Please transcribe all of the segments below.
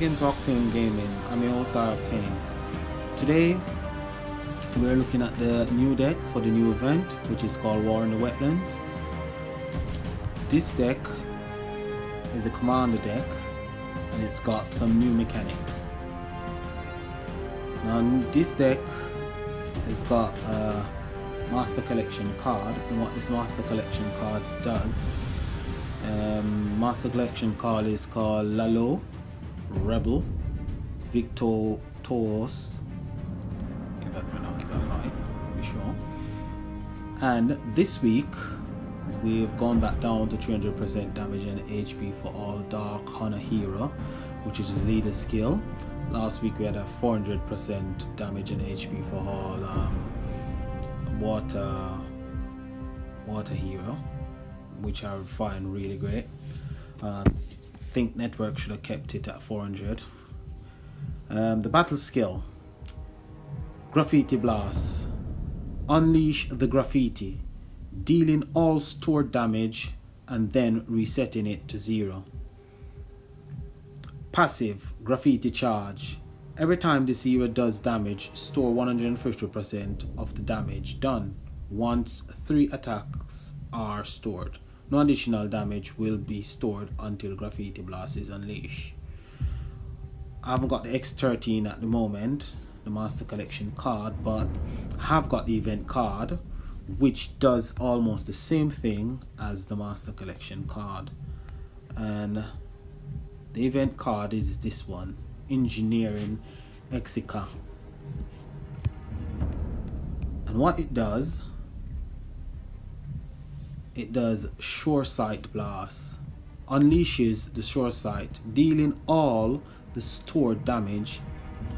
Into Octane Gaming. I'm your host Octane. Today we're looking at the new deck for the new event, which is called War in the Wetlands. This deck is a commander deck and it's got some new mechanics. Now this deck has got a Master Collection card, and what this Master Collection card does, Master Collection card is called Lalo Rebel Victorious, if I pronounced that right, to be sure. And this week we've gone back down to 300% damage and HP for all Dark Hunter hero, which is his leader skill. Last week we had a 400% damage and HP for all water hero, which I would find really great. Think Network should have kept it at 400. The battle skill: Graffiti Blast. Unleash the graffiti, dealing all stored damage and then resetting it to 0. Passive: Graffiti Charge. Every time this hero does damage, store 150% of the damage done once 3 attacks are stored. No additional damage will be stored until Graffiti Blast is unleashed. I haven't got the X13 at the moment, the Master Collection card, but I have got the event card, which does almost the same thing as the Master Collection card. And the event card is this one, Engineering Exica. And what it does Shore Sight Blast. Unleashes the Shore Sight, dealing all the stored damage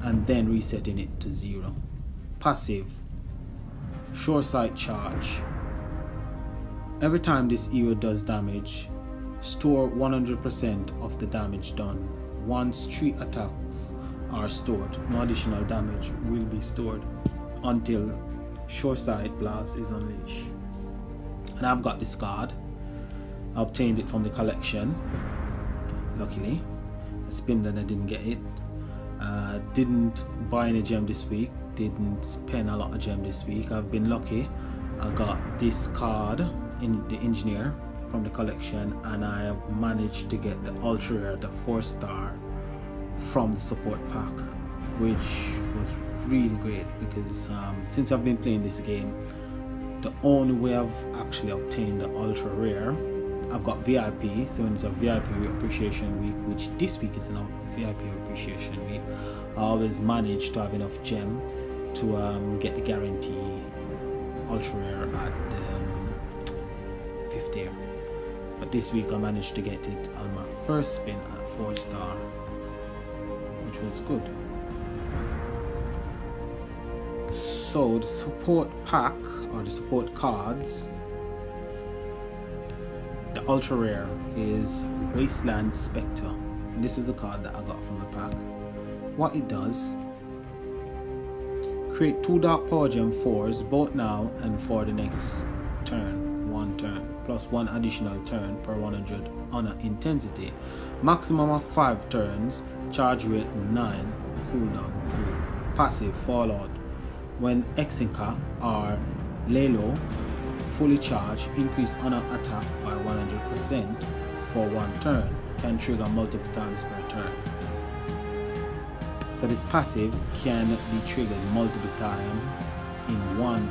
and then resetting it to 0. Passive: Shore Sight Charge. Every time this hero does damage, store 100% of the damage done once 3 attacks are stored. No additional damage will be stored until Shore Sight Blast is unleashed. And I've got this card. I obtained it from the collection, luckily. I spinned and I didn't get it. Didn't buy any gem this week, didn't spend a lot of gem this week. I've been lucky. I got this card in the engineer from the collection, and I have managed to get the ultra rare, the 4-star from the support pack, which was really great because since I've been playing this game, the only way I've actually obtained the ultra rare, I've got VIP, so it's a VIP appreciation week, which this week is a VIP appreciation week. I always manage to have enough gem to get the guarantee ultra rare at 50. But this week I managed to get it on my first spin at 4-star, which was good. So the support pack, or the support cards, the ultra rare is Wasteland Spectre, and this is the card that I got from the pack. What it does: create 2 Dark Power Gem 4s both now and for the next turn, 1 turn, plus 1 additional turn per 100 honor intensity, maximum of 5 turns, charge rate 9, cooldown 2. Passive: Fallout. When Exica or Lalo fully charged, increase honor attack by 100% for 1 turn, can trigger multiple times per turn. So this passive can be triggered multiple times in 1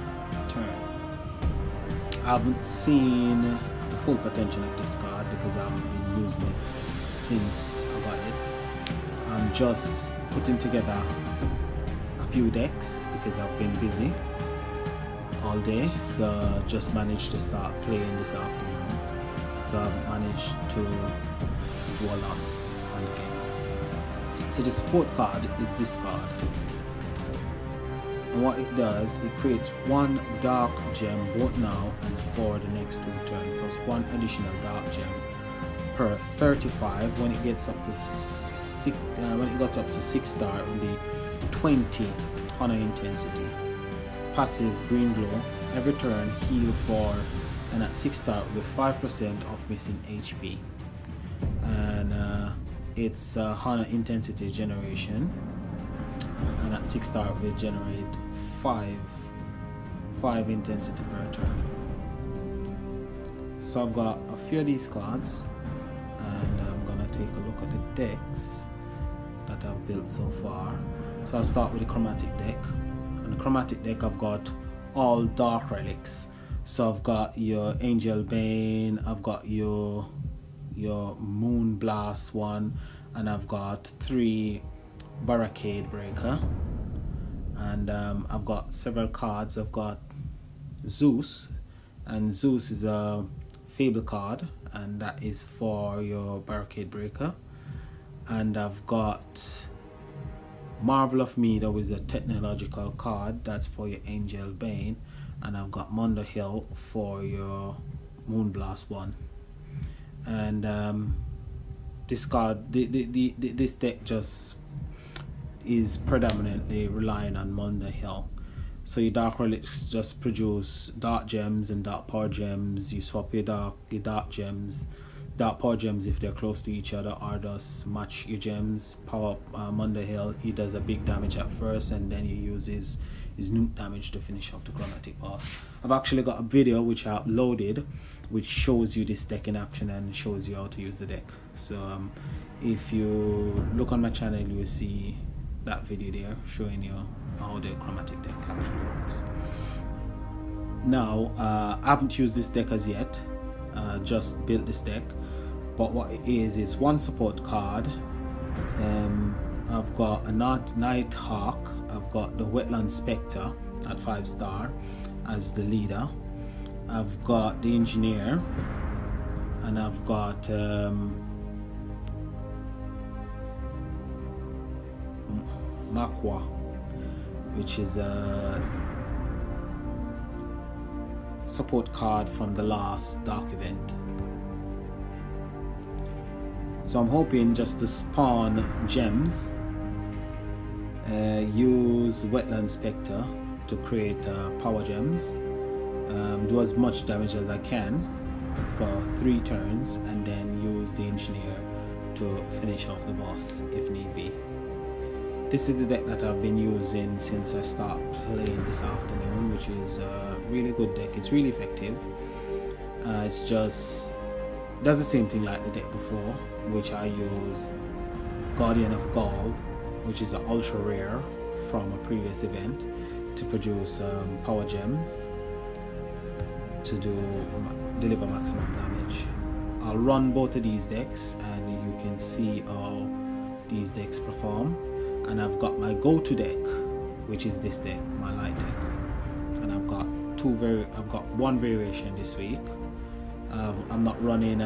turn. I haven't seen the full potential of this card because I haven't been using it since I got it. I'm just putting together a few decks because I've been busy all day, so just managed to start playing this afternoon, so I've managed to do a lot on the game. So the support card is this card, and what it does, it creates 1 dark gem both now and for the next 2 turns, plus 1 additional dark gem per 35. When it gets up to 6-star, it will be 20 honor intensity. Passive: Green Glow. Every turn, heal for, and at 6-star with 5% of missing HP. And it's HANA intensity generation, and at 6 star we generate 5 intensity per turn. So I've got a few of these cards, and I'm gonna take a look at the decks that I've built so far. So I'll start with the chromatic deck. On the chromatic deck I've got all dark relics. So I've got your Angel Bane, I've got your Moon Blast one, and I've got 3 Barricade Breaker, and I've got several cards. I've got Zeus, and Zeus is a Fable card, and that is for your Barricade Breaker. And I've got Marvel of Meadow, is a technological card, that's for your Angel Bane, and I've got Mondo Hill for your Moonblast one. And this card, this deck just is predominantly relying on Mondo Hill. So your dark relics just produce dark gems and dark power gems. You swap your dark gems, dark power gems if they're close to each other, or just match your gems. Power up Mondo Hill, he does a big damage at first, and then you use his nuke damage to finish off the chromatic boss. I've actually got a video which I uploaded which shows you this deck in action and shows you how to use the deck. So if you look on my channel, you will see that video there showing you how the chromatic deck actually works. Now I haven't used this deck as yet, just built this deck, but what it is one support card. I've got a Night Hawk, I've got the Wetland Spectre at 5 star as the leader, I've got the Engineer, and I've got Makwa, which is a support card from the last Dark event. So I'm hoping just to spawn gems, use Wetland Spectre to create power gems, do as much damage as I can for 3 turns, and then use the Engineer to finish off the boss if need be. This is the deck that I've been using since I started playing this afternoon, which is a really good deck. It's really effective. It's just does the same thing like the deck before, which I use Guardian of Gaul, which is an ultra rare from a previous event, to produce power gems to deliver maximum damage. I'll run both of these decks and you can see how these decks perform. And I've got my go-to deck, which is this deck, my light deck, and I've got one variation this week. I'm not running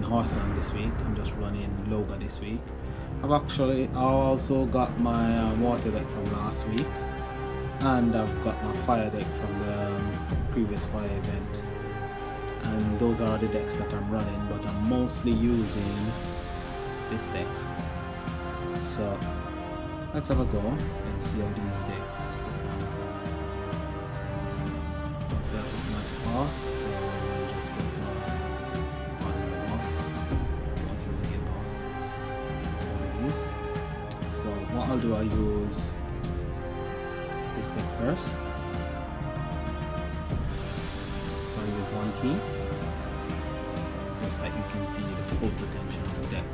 Horseland this week. I'm just running Loga this week. I also got my water deck from last week, and I've got my fire deck from the previous fire event. And those are the decks that I'm running, but I'm mostly using this deck. So let's have a go and see how these decks perform. So that's a chromatic boss, so we'll just go to our boss, not using a boss, all these. So what I'll do, I'll use this deck first. So I'll use 1 key, just so that you can see the full potential of the deck.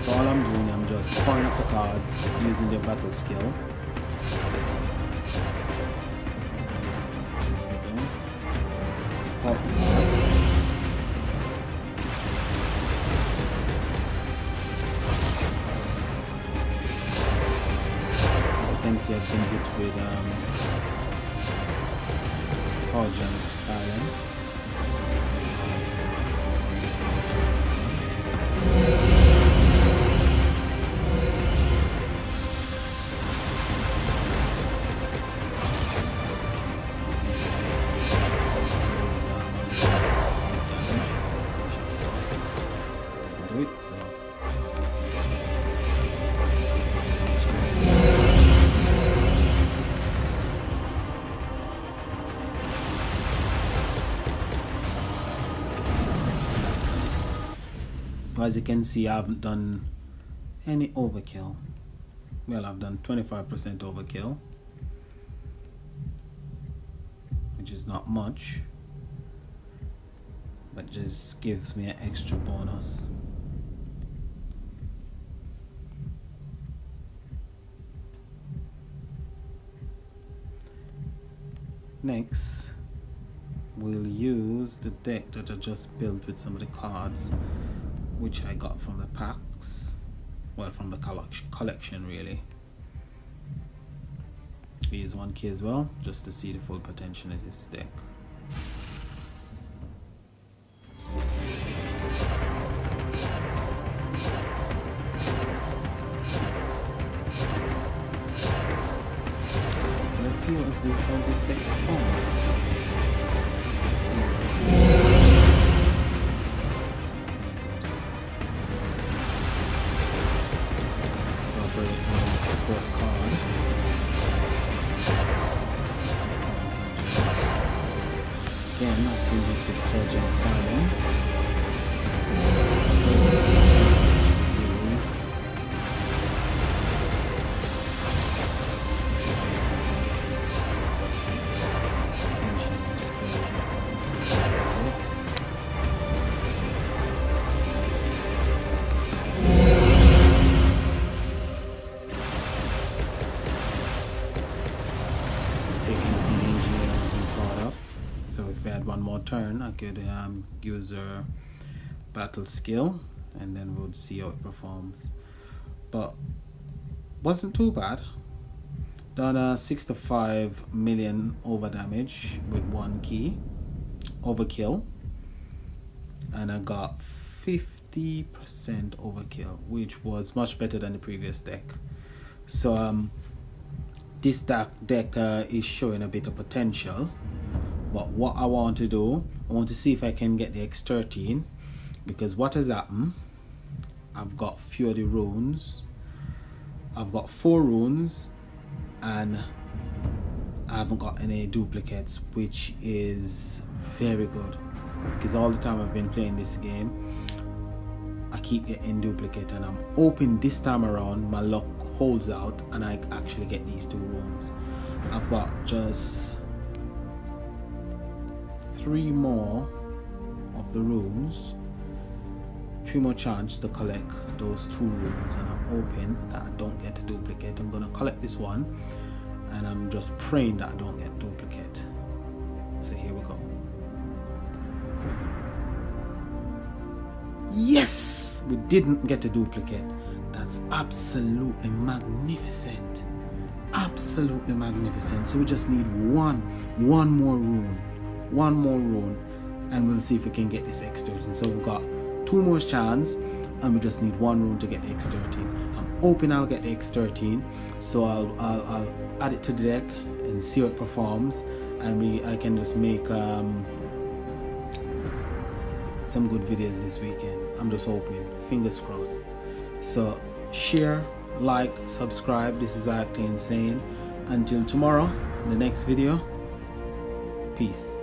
So all I'm doing, I'm just pouring up the cards using their battle skill. You can see I've been hit with power gem silence. As you can see, I haven't done any overkill. Well, I've done 25% overkill, which is not much, but just gives me an extra bonus. Next, we'll use the deck that I just built with some of the cards which I got from the packs, well, from the collection really. We use 1 key as well, just to see the full potential of this deck. So let's see how this deck performs. Support card. Again, I can use the Pledge of Silence. So if we had one more turn, I could use a battle skill, and then we'll see how it performs. But wasn't too bad. Done 65 million over damage with 1 key, overkill, and I got 50% overkill, which was much better than the previous deck. So this deck is showing a bit of potential. But what I want to do, I want to see if I can get the X13, because what has happened, I've got few of the runes. I've got 4 runes and I haven't got any duplicates, which is very good, because all the time I've been playing this game I keep getting duplicate, and I'm hoping this time around my luck holds out and I actually get these 2 runes. I've got just 3 more of the runes, 3 more chance to collect those 2 runes, and I'm hoping that I don't get a duplicate. I'm gonna collect this one and I'm just praying that I don't get a duplicate. So here we go. Yes, we didn't get a duplicate. That's absolutely magnificent, absolutely magnificent. So we just need one more rune, and we'll see if we can get this X13. So we've got 2 more chances and we just need 1 rune to get the X13. I'm hoping I'll get the X13, so I'll add it to the deck and see how it performs, and I can just make some good videos this weekend. I'm just hoping, fingers crossed. So share, like, subscribe. This is Acting Insane. Until tomorrow in the next video, peace.